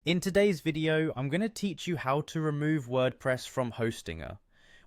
In today's video, I'm going to teach you how to remove WordPress from Hostinger.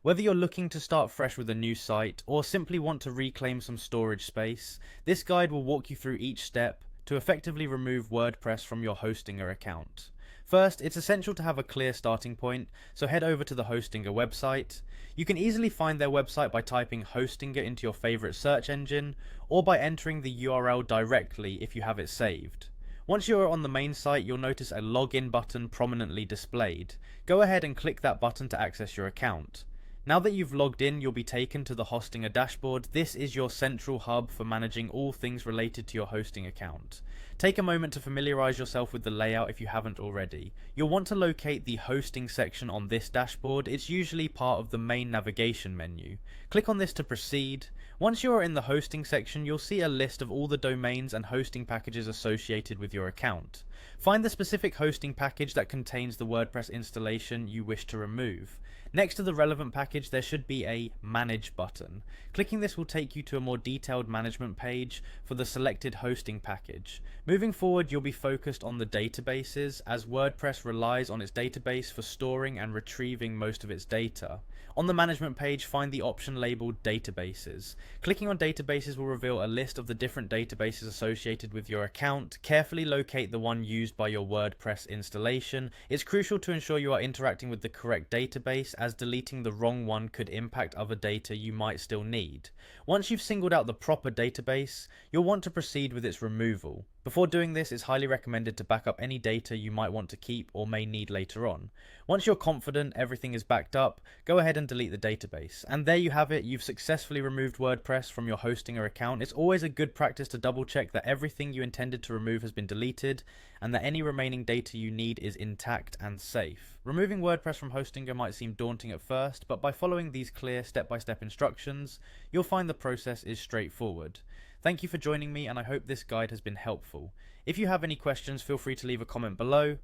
Whether you're looking to start fresh with a new site or simply want to reclaim some storage space, this guide will walk you through each step to effectively remove WordPress from your Hostinger account. First, it's essential to have a clear starting point, so head over to the Hostinger website. You can easily find their website by typing Hostinger into your favorite search engine or by entering the URL directly if you have it saved. Once you're on the main site, you'll notice a login button prominently displayed. Go ahead and click that button to access your account. Now that you've logged in, you'll be taken to the Hostinger dashboard. This is your central hub for managing all things related to your hosting account. Take a moment to familiarize yourself with the layout if you haven't already. You'll want to locate the hosting section on this dashboard. It's usually part of the main navigation menu. Click on this to proceed. Once you're in the hosting section, you'll see a list of all the domains and hosting packages associated with your account. Find the specific hosting package that contains the WordPress installation you wish to remove. Next to the relevant package, there should be a Manage button. Clicking this will take you to a more detailed management page for the selected hosting package. Moving forward, you'll be focused on the databases, as WordPress relies on its database for storing and retrieving most of its data. On the management page, find the option labeled Databases. Clicking on Databases will reveal a list of the different databases associated with your account. Carefully locate the one used by your WordPress installation. It's crucial to ensure you are interacting with the correct database, as deleting the wrong one could impact other data you might still need. Once you've singled out the proper database, you'll want to proceed with its removal. Before doing this, it's highly recommended to back up any data you might want to keep or may need later on. Once you're confident everything is backed up, go ahead and delete the database. And there you have it, you've successfully removed WordPress from your Hostinger account. It's always a good practice to double check that everything you intended to remove has been deleted and that any remaining data you need is intact and safe. Removing WordPress from Hostinger might seem daunting at first, but by following these clear step-by-step instructions, you'll find the process is straightforward. Thank you for joining me, and I hope this guide has been helpful. If you have any questions, feel free to leave a comment below.